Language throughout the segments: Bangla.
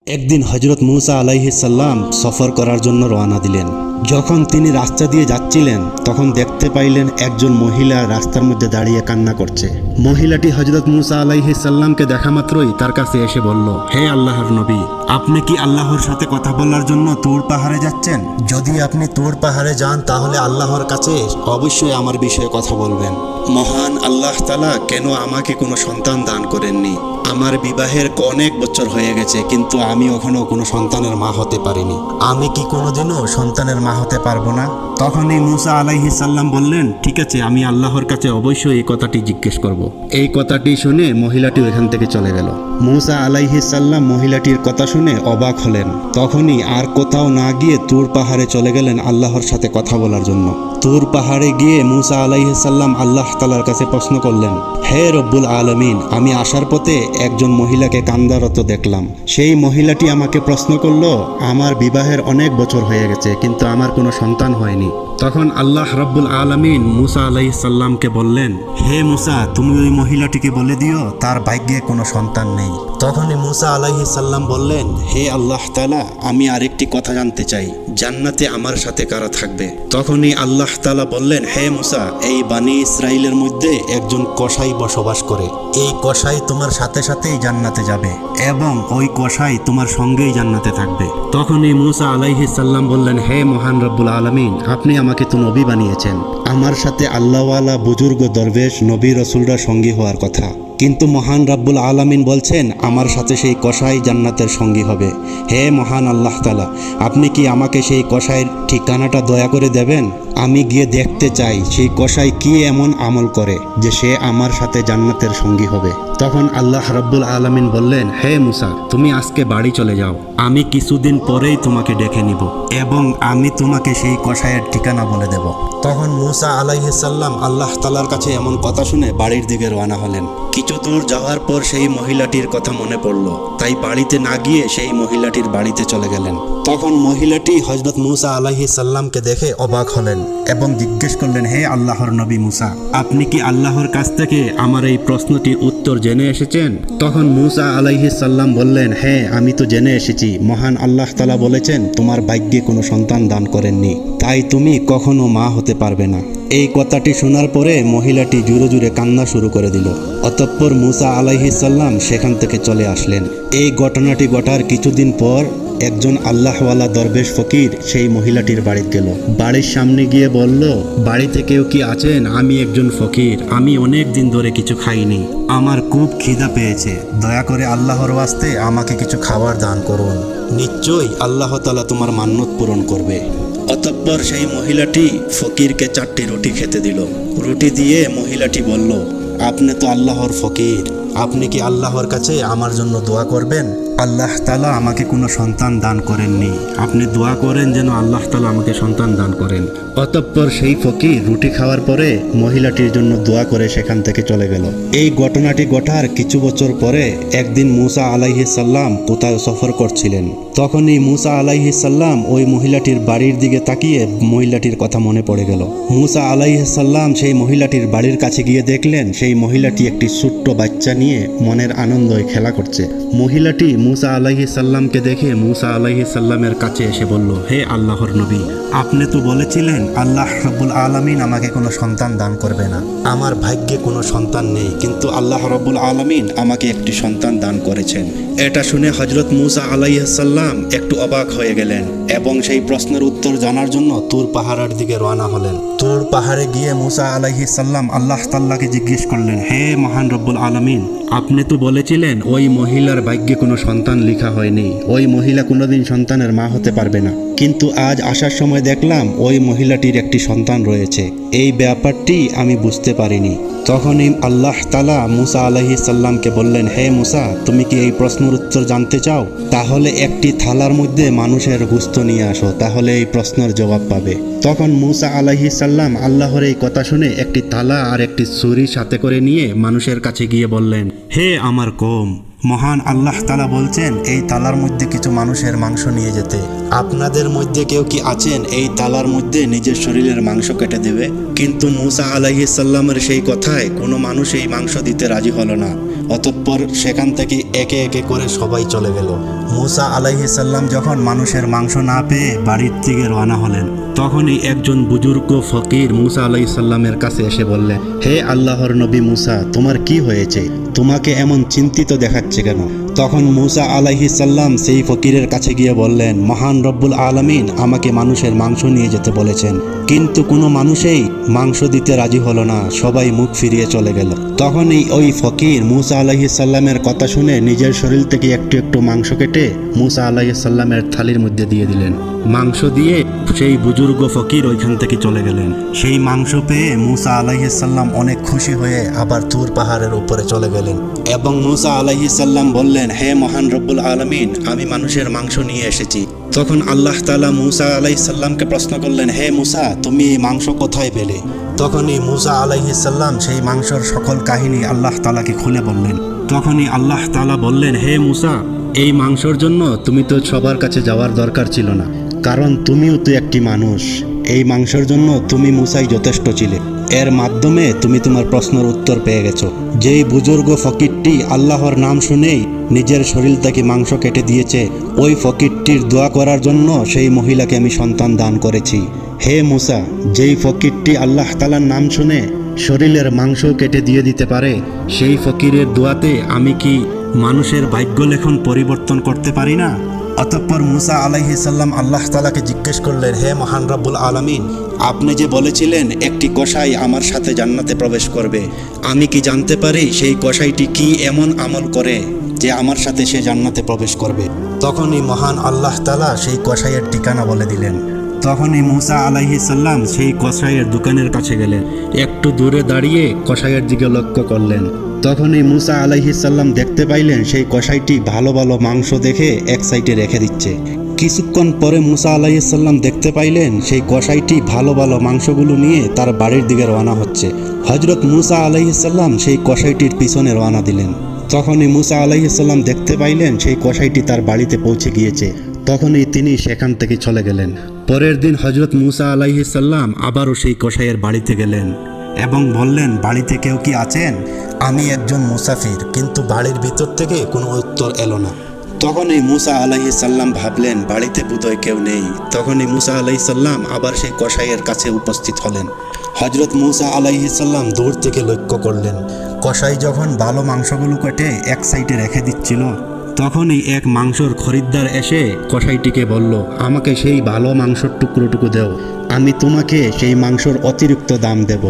একদিন হযরত মুসা আলাইহিস সালাম সফর করার জন্য রওনা দিলেন। যখন তিনি রাস্তা দিয়ে যাচ্ছিলেন তখন দেখতে পাইলেন একজন মহিলা রাস্তার মধ্যে দাঁড়িয়ে কান্না করছে। মহিলাটি হযরত মুসা আলাইহিস সালামকে দেখা মাত্রই তার কাছে এসে বলল, হে আল্লাহর নবী, আপনি কি আল্লাহর সাথে কথা বলার জন্য তুর পাহাড়ে যাচ্ছেন? যদি আপনি তুর পাহাড়ে যান তাহলে আল্লাহর কাছে অবশ্যই আমার বিষয়ে কথা বলবেন। মহান আল্লাহ তাআলা কেন আমাকে কোনো সন্তান দান করেননি? আমার বিবাহের অনেক বছর হয়ে গেছে, কিন্তু আমি এখনো কোনো সন্তানের মা হতে পারিনি। আমি কি কোনোদিনও সন্তানের মা হতে পারবো না? তখনই মুসা আলাইহিস সালাম বললেন, ঠিক আছে, আমি আল্লাহর কাছে অবশ্যই এই কথাটি জিজ্ঞেস করব। এই কথাটি শুনে মহিলাটি ওখান থেকে চলে গেল। মুসা আলাইহিস সালাম মহিলাটির কথা শুনে অবাক হলেন। তখনই আর কোথাও না গিয়ে তুর পাহাড়ে চলে গেলেন আল্লাহর সাথে কথা বলার জন্য। তুর পাহাড়ে গিয়ে মুসা আলাইহিস সালাম আল্লাহ তাআলার কাছে প্রশ্ন করলেন, হে রব্বুল আলামিন, আমি আসার পথে একজন মহিলাকে কান্দারত দেখলাম। সেই মহিলাটি আমাকে প্রশ্ন করলো, আমার বিবাহের অনেক বছর হয়ে গেছে, কিন্তু আমার কোনো সন্তান হয়নি। তখন আল্লাহ রব্বুল আলামিন মুসা আলাইহিস সালামকে বললেন, হে মুসা, তুমি ওই মহিলাটিকে বলে দিও তার ভাগ্যে কোনো সন্তান নেই। তখনই মুসা আলাইহিস সালাম বললেন, হে আল্লাহ তাআলা, আমি আরেকটি কথা জানতে চাই, জান্নাতে আমার সাথে কারা থাকবে? তখনই আল্লাহ তাআলা বললেন, হে মুসা, এই বানি ইসরাইলের মধ্যে একজন কসাই বসবাস করে। এই কসাই তোমার সাথে সাথেই জান্নাতে যাবে এবং ওই কসাই তোমার সঙ্গেই জান্নাতে থাকবে। তখনই মুসা আলাইহিস সালাম বললেন, হে মহান রব্বুল আলামিন, আপনি আমাকে তো নবী বানিয়েছেন, আমার সাথে আল্লাহওয়ালা বুজুর্গ দরবেশ নবী রসুলরা সঙ্গী হওয়ার কথা, কিন্তু মহান রব্বুল আলামিন বলছেন আমার সাথে সেই কসাই জান্নাতের সঙ্গী হবে। হে মহান আল্লাহ তাআলা, আপনি কি আমাকে সেই কসাইয়ের ঠিকানাটা দয়া করে দেবেন? আমি গিয়ে দেখতে চাই সেই কসাই কি এমন আমল করে যে সে আমার সাথে জান্নাতের সঙ্গী হবে। তখন আল্লাহ রব্বুল আলামিন বললেন, হে মুসা, তুমি আজকে বাড়ি চলে যাও, আমি কিছুদিন পরেই তোমাকে ডেকে নিব এবং আমি তোমাকে সেই কসাইয়ের ঠিকানা বলে দেব। তখন মুসা আলাইহিস সালাম আল্লাহ তাআলার কাছে এমন কথা শুনে বাড়ির দিকে রওনা হলেন। কিছু দূর যাওয়ার পর সেই মহিলাটির কথা মনে পড়ল, তাই বাড়িতে না গিয়ে সেই মহিলাটির বাড়িতে চলে গেলেন। তখন মহিলাটি হযরত মুসা আলাইহিস সালামকে দেখে অবাক হলেন এবং জিজ্ঞেস করলেন, হে আল্লাহর নবী মুসা, আপনি কি আল্লাহর কাছ থেকে আমার এই প্রশ্নটির উত্তর জেনে এসেছেন? তখন মুসা আলাইহিস সালাম বললেন, হ্যাঁ, আমি তো জেনে এসেছি, মহান আল্লাহ তাআলা বলেছেন তোমার ভাগ্যে কোনো সন্তান দান করেননি, তাই তুমি কখনো মা হতে পারবে না। এই কথাটি শোনার পরে মহিলাটি জোরে জোরে কান্না শুরু করে দিল। অতঃপর মুসা আলাইহিস সালাম সেখান থেকে চলে আসলেন। এই ঘটনাটি ঘটার কিছুদিন পর একজন আল্লাহওয়ালা দরবেশ ফকির সেই মহিলাটির বাড়িতে গেল। বাড়ির সামনে গিয়ে বলল, বাড়িতে কেউ কি আছেন? আমি একজন ফকির, আমি অনেক দিন ধরে কিছু খাইনি, আমার খুব খিদা পেয়েছে, দয়া করে আল্লাহর ওয়াস্তে আমাকে কিছু খাবার দান করুন, নিশ্চয়ই আল্লাহ তাআলা তোমার মান্নত পূরণ করবে। অতঃপর সেই মহিলাটি ফকিরকে 4টি রুটি খেতে দিল। রুটি দিয়ে মহিলাটি বলল, আপনি তো আল্লাহর ফকির, আপনি কি আল্লাহর কাছে আমার জন্য দোয়া করবেন? আল্লাহ তাআলা আমাকে কোনো সন্তান দান করেননি, আপনি দোয়া করেন যেন আল্লাহ তাআলা আমাকে সন্তান দান করেন। অতঃপর সেই ফকির রুটি খাওয়ার পরে মহিলাটির জন্য দোয়া করে সেখান থেকে চলে গেল। এই ঘটনাটি ঘটার কিছু বছর পরে একদিন মুসা আলাইহিস সালাম কোথাও সফর করছিলেন। তখনই মুসা আলাইহিস সালাম ওই মহিলাটির বাড়ির দিকে তাকিয়ে মহিলাটির কথা মনে পড়ে গেল। মুসা আলাইহিস সালাম সেই মহিলাটির বাড়ির কাছে গিয়ে দেখলেন সেই মহিলাটি একটি ছোট্ট বাচ্চা নিয়ে মনের আনন্দে খেলা করছে। মহিলাটি মুসা আলাইহিস সালামকে দেখে মুসা আলাইহিস সালামের কাছে এসে বলল, হে আল্লাহর নবী, আপনি তো বলেছিলেন আল্লাহ রব্বুল আলামিন আমাকে কোনো সন্তান দান করবে না, আমার ভাগ্যে কোনো সন্তান নেই, কিন্তু আল্লাহ রব্বুল আলামিন আমাকে একটি সন্তান দান করেছেন। এটা শুনে হযরত মুসা আলাইহিস সালাম একটু অবাক হয়ে গেলেন এবং সেই প্রশ্নের উত্তর জানার জন্য তুর পাহাড়ের দিকে রওনা হলেন। তুর পাহাড়ে গিয়ে মুসা আলাইহিস সালাম আল্লাহ তাআলাকে জিজ্ঞেস করলেন, হে মহান রব্বুল আলামিন, আপনি তো বলেছিলেন ওই মহিলার ভাগ্যে কোনো সন্তান লেখা হয়নি, ওই মহিলা কোনোদিন সন্তানের মা হতে পারবে না, কিন্তু আজ আসার সময় দেখলাম ওই মহিলাটির একটি সন্তান রয়েছে, এই ব্যাপারটি আমি বুঝতে পারিনি। তখনই আল্লাহ তাআলা মুসা আলাইহিস সালামকে বললেন, হে মুসা, তুমি কি এই প্রশ্নের উত্তর জানতে চাও? তাহলে একটি থালার মধ্যে মানুষের গোশত নিয়ে আসো, তাহলে এই প্রশ্নের জবাব পাবে। তখন মুসা আলাইহিস সালাম আল্লাহর এই কথা শুনে একটি থালা আর একটি ছুরি সাথে করে নিয়ে মানুষের কাছে গিয়ে বললেন, হে আমার কওম, মহান আল্লাহ তাআলা বলছেন এই তালার মধ্যে কিছু মানুষের মাংস নিয়ে যেতে। আপনাদের মধ্যে কেউ কি আছেন এই তালার মধ্যে নিজের শরীরের মাংস কেটে দেবে? কিন্তু মুসা আলাইহিস সালামের সেই কথায় কোনো মানুষ এই মাংস দিতে রাজি হলো না। অতঃপর সেখান থেকে একে একে করে সবাই চলে গেল। মুসা আলাইহিস সালাম যখন মানুষের মাংস না পেয়ে বাড়ির থেকে রওনা হলেন, তখনই একজন বুজুর্গ ফকির মুসা আলাইহিস সালামের কাছে এসে বললেন, হে আল্লাহর নবী মুসা, তোমার কি হয়েছে? তোমাকে এমন চিন্তিত দেখাচ্ছে কেন? তখন মুসা আলাইহিস সালাম সেই ফকিরের কাছে গিয়ে বললেন, মহান রব্বুল আলামিন আমাকে মানুষের মাংস নিয়ে যেতে বলেছেন, কিন্তু কোনো মানুষেই মাংস দিতে রাজি হলো না, সবাই মুখ ফিরিয়ে চলে গেল। তখনই ওই ফকির মুসা আলাইহিস সালামের কথা শুনে নিজের শরীর থেকে একটু একটু মাংস কেটে মুসা আলাইহিস সালামের থালির মধ্যে দিয়ে দিলেন। মাংস দিয়ে সেই বুজুর্গ ফকির ওইখান থেকে চলে গেলেন। সেই মাংস পেয়ে মুসা আলাইহিস সালাম অনেক খুশি হয়ে আবার তুর পাহাড়ের উপরে চলে গেলেন এবং মুসা আলাইহিস সালাম বললেন, হে মহান রব্বুল আলামিন, আমি মানুষের মাংস নিয়ে এসেছি। তখন আল্লাহ তাআলা মুসা আলাইহিস সালামকে প্রশ্ন করলেন, হে মুসা, তুমি এই মাংস কোথায় পেলে? তখনই মুসা আলাইহিস সালাম সেই মাংসর সকল কাহিনী আল্লাহ তাআলাকে খুলে বললেন। তখনই আল্লাহ তাআলা বললেন, হে মুসা, এই মাংসর জন্য তুমি তো সবার কাছে যাওয়ার দরকার ছিল না, কারণ তুমিও তো একটি মানুষ। এই মাংসের জন্য তুমি মুসাই যথেষ্ট ছিলে। এর মাধ্যমে তুমি তোমার প্রশ্নের উত্তর পেয়ে গেছো। যেই বুজুর্গ ফকিরটি আল্লাহর নাম শুনেই নিজের শরীর থেকে মাংস কেটে দিয়েছে, ওই ফকিরটির দোয়া করার জন্য সেই মহিলাকে আমি সন্তান দান করেছি। হে মুসা, যেই ফকিরটি আল্লাহ তাআলার নাম শুনে শরীরের মাংস কেটে দিয়ে দিতে পারে, সেই ফকিরের দোয়াতে আমি কি মানুষের ভাগ্য লেখন পরিবর্তন করতে পারি না? অতঃপর মুসা আলাইহিস সালাম আল্লাহ তাআলাকে জিজ্ঞেস করলেন, হে মহান রব্বুল আলামিন, আপনি যে বলেছিলেন একটি কসাই আমার সাথে জান্নাতে প্রবেশ করবে, আমি কি জানতে পারি সেই কসাইটি কি এমন আমল করে যে আমার সাথে সে জান্নাতে প্রবেশ করবে? তখনই মহান আল্লাহ তাআলা সেই কসাইয়ের ঠিকানা বলে দিলেন। তখনই মুসা আলাইহিস সালাম সেই কসাইয়ের দোকানের কাছে গেলেন। একটু দূরে দাঁড়িয়ে কসাইয়ের দিকে লক্ষ্য করলেন। তখনই মুসা আলাইহিস সালাম দেখতে পাইলেন সেই কসাইটি ভালো ভালো মাংস দেখে এক সাইডে রেখে দিচ্ছে। কিছুক্ষণ পরে মুসা আলাইহিস সালাম দেখতে পাইলেন সেই কসাইটি ভালো ভালো মাংসগুলো নিয়ে তার বাড়ির দিকে রওনা হচ্ছে। হযরত মুসা আলাইহিস সালাম সেই কসাইটির পিছনে রওনা দিলেন। তখনই মুসা আলাইহিস সালাম দেখতে পাইলেন সেই কসাইটি তার বাড়িতে পৌঁছে গিয়েছে। তখনই তিনি সেখান থেকে চলে গেলেন। পরের দিন হযরত মুসা আলাইহিস সালাম আবারও সেই কসাইয়ের বাড়িতে গেলেন এবং বললেন, বাড়িতে কেউ কি আছেন? আমি একজন মুসাফির, কিন্তু বাড়ির ভিতর থেকে কোনো উত্তর এলো না। তখনই মুসা আলাইহিস সালাম ভাবলেন, বাড়িতে বোধহয় কেউ নেই। তখনই মুসা আলাইহিস সালাম আবার সেই কসাইয়ের কাছে উপস্থিত হলেন। হযরত মুসা আলাইহিস সালাম দূর থেকে লক্ষ্য করলেন, কসাই যখন ভালো মাংসগুলো কেটে এক সাইডে রেখে দিচ্ছিল, তখনই এক মাংসর খরিদ্দার এসে কসাইটিকে বলল, আমাকে সেই ভালো মাংসর টুকরোটুকু দেও, আমি তোমাকে সেই মাংসর অতিরিক্ত দাম দেব।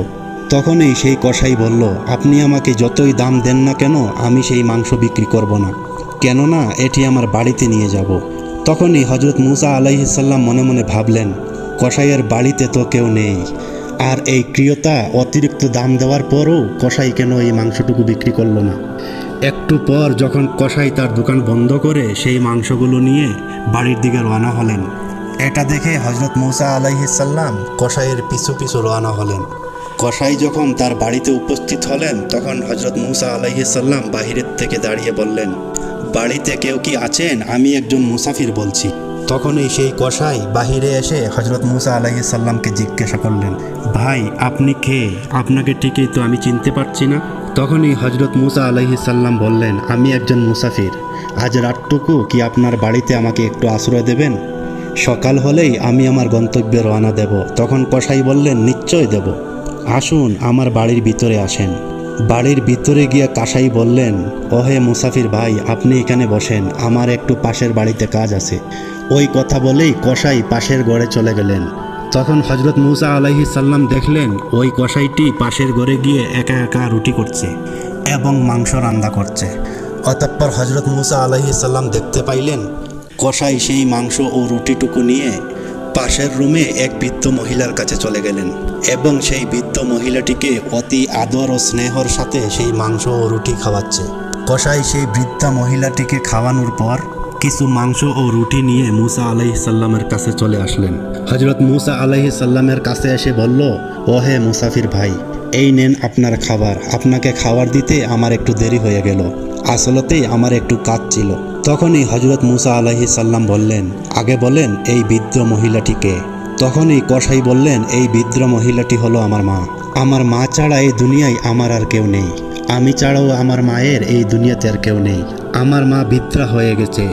তখনই সেই কসাই বলল, আপনি আমাকে যতই দাম দেন না কেন, আমি সেই মাংস বিক্রি করব না, কেননা এটি আমার বাড়িতে নিয়ে যাব। তখনই হযরত মুসা আলাইহিস সালাম মনে মনে ভাবলেন, কসাইয়ের বাড়িতে তো কেউ নেই, আর এই ক্রিয়তা অতিরিক্ত দাম দেওয়ার পরও কসাই কেন এই মাংসটুকু বিক্রি করলো না। একটু পর যখন কসাই তার দোকান বন্ধ করে সেই মাংসগুলো নিয়ে বাড়ির দিকে রওনা হলেন, এটা দেখে হযরত মুসা আলাইহিস সালাম কসাইয়ের পিছু পিছু রওনা হলেন। কসাই যখন তার বাড়িতে উপস্থিত হলেন, তখন হযরত মুসা আলাইহিস সালাম বাহিরের থেকে দাঁড়িয়ে বললেন, বাড়িতে কেউ কি আছেন? আমি একজন মুসাফির বলছি। তখনই সেই কসাই বাহিরে এসে হযরত মুসা আলাইহিস সালামকে জিজ্ঞাসা করলেন, ভাই আপনি কে? আপনাকে ঠিকই তো আমি চিনতে পারছি না। তখনই হযরত মুসা আলাইহিস সালাম বললেন, আমি একজন মুসাফির, আজ রাতটুকু কি আপনার বাড়িতে আমাকে একটু আশ্রয় দেবেন? সকাল হলেই আমি আমার গন্তব্যে রওনা দেব। তখন কসাই বললেন, নিশ্চয় দেব, আসুন আমার বাড়ির ভিতরে আসেন। বাড়ির ভিতরে গিয়ে কসাই বললেন, ওহে মুসাফির ভাই, আপনি এখানে বসেন, আমার একটু পাশের বাড়িতে কাজ আছে। ওই কথা বলেই কসাই পাশের ঘরে চলে গেলেন। তখন হযরত মুসা আলাইহিস সালাম দেখলেন ওই কসাইটি পাশের ঘরে গিয়ে একা একা রুটি করছে এবং মাংস রান্না করছে। অতঃপর হযরত মুসা আলাইহিস সালাম দেখতে পাইলেন কসাই সেই মাংস ও রুটিটুকু নিয়ে পাশের রুমে এক বৃদ্ধ মহিলার কাছে চলে গেলেন এবং সেই বৃদ্ধ মহিলাটিকে অতি আদর ও স্নেহর সাথে সেই মাংস ও রুটি খাওয়াচ্ছে। কসাই সেই বৃদ্ধা মহিলাটিকে খাওয়ানোর পর কিছু মাংস ও রুটি নিয়ে মুসা আলাইহিস সালামের কাছে চলে আসলেন। হযরত মুসা আলাইহিস সালামের কাছে এসে বলল, ওহে মুসাফির ভাই, এই নেন আপনার খাবার, আপনাকে খাবার দিতে আমার একটু দেরি হয়ে গেল, আসলতেই আমার একটু কাজ ছিল। তখনই হযরত মুসা আলাইহিস সালাম বললেন, আগে বলেন এই বৃদ্ধ মহিলাটিকে। তখনই কসাই বললেন, এই বৃদ্ধ মহিলাটি হলো আমার মা। আমার মা ছাড়া এই দুনিয়ায় আমার আর কেউ নেই, আমি ছাড়াও আমার মায়ের এই দুনিয়াতে আর কেউ নেই। আমার মা বৃদ্ধা হয়ে গেছে,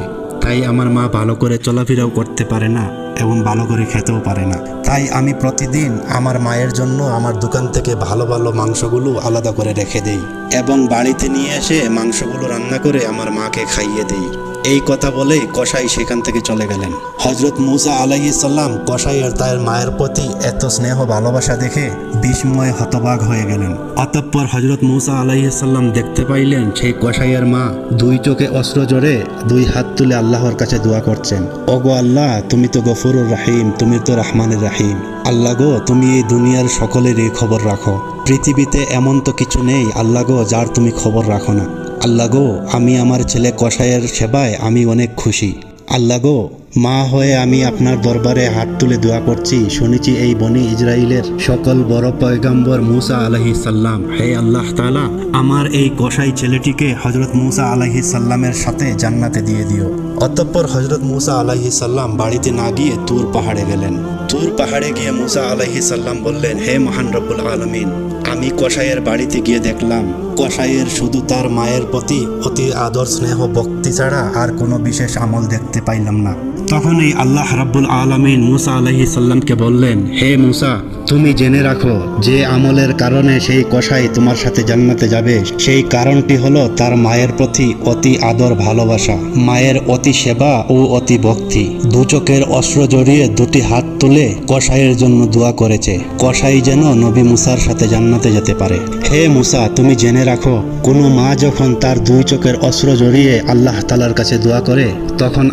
তাই আমার মা ভালো করে চলাফেরাও করতে পারে না এবং ভালো করে খেতেও পারে না। তাই আমি প্রতিদিন আমার মায়ের জন্য আমার দোকান থেকে ভালো ভালো মাংসগুলো আলাদা করে রেখে দেই এবং বাড়িতে নিয়ে এসে মাংসগুলো রান্না করে আমার মাকে খাইয়ে দেই। এই কথা বলেই কসাই সেখান থেকে চলে গেলেন। হযরত মূসা আলাইহিস সালাম কসাই আর তার মায়ের প্রতি এত স্নেহ ভালোবাসা দেখে বিস্ময়ে হতবাক হয়ে গেলেন। অতঃপর হযরত মূসা আলাইহিস সালাম দেখতে পাইলেন সেই কসাইয়ের মা দুই চোখে অস্ত্র জোরে দুই হাত তুলে আল্লাহর কাছে দোয়া করছেন, ওগো আল্লাহ, তুমি তো গফুরুর রাহিম, তুমি তো রহমানুর রাহিম। আল্লাহ গো, তুমি এই দুনিয়ার সকলেরই খবর রাখো। পৃথিবীতে এমন তো কিছু নেই আল্লাহ গো যার তুমি খবর রাখো না। আল্লাহ গো, আমি আমার ছেলে কসাইয়ের সেবায় আমি অনেক খুশি। আল্লাহ গো, মা হয়ে আমি আপনার দরবারে হাত তুলে দোয়া করছি। শুনেছি এই বনি ইসরাইলের সকল বড় পয়গম্বর মূসা আলাইহিস সালাম। হে আল্লাহ তাআলা, আমার এই কসাই ছেলেটিকে হযরত মূসা আলাইহিস সালামের সাথে জান্নাতে দিয়ে দিও। অতঃপর হযরত মূসা আলাইহিস সালাম বাড়িতে না গিয়ে তুর পাহাড়ে গেলেন। তুর পাহাড়ে গিয়ে মূসা আলাইহিস সালাম বললেন, হে মহান রব্বুল আলামিন, আমি কসাইয়ের বাড়িতে গিয়ে দেখলাম কসাইয়ের শুধু তার মায়ের প্রতি অতি আদর স্নেহ ভক্তি ছাড়া আর কোনো বিশেষ আমল দেখতে পাইলাম না। তখনই আল্লাহ রাব্বুল আলামিন মূসা আলাইহিস সালামকে বললেন, হে মূসা, তুমি জেনে রাখো যে আমলের কারণে সেই কসাই তোমার সাথে জান্নাতে যাবে সেই কারণটি হলো তার মায়ের প্রতি অতি আদর ভালোবাসা, মায়ের অতি সেবা ও অতি ভক্তি। দু চোখের অশ্রু জড়িয়ে দুটি হাত তুলে কসাইয়ের জন্য দোয়া করেছে, কসাই যেন নবী মূসার সাথে জান্নাতে যেতে পারে। হে মূসা, তুমি জেনে রাখো কোনো মা যখন তার দুই চোখের অশ্রু জড়িয়ে আল্লাহ তাআলার কাছে দোয়া করে তখন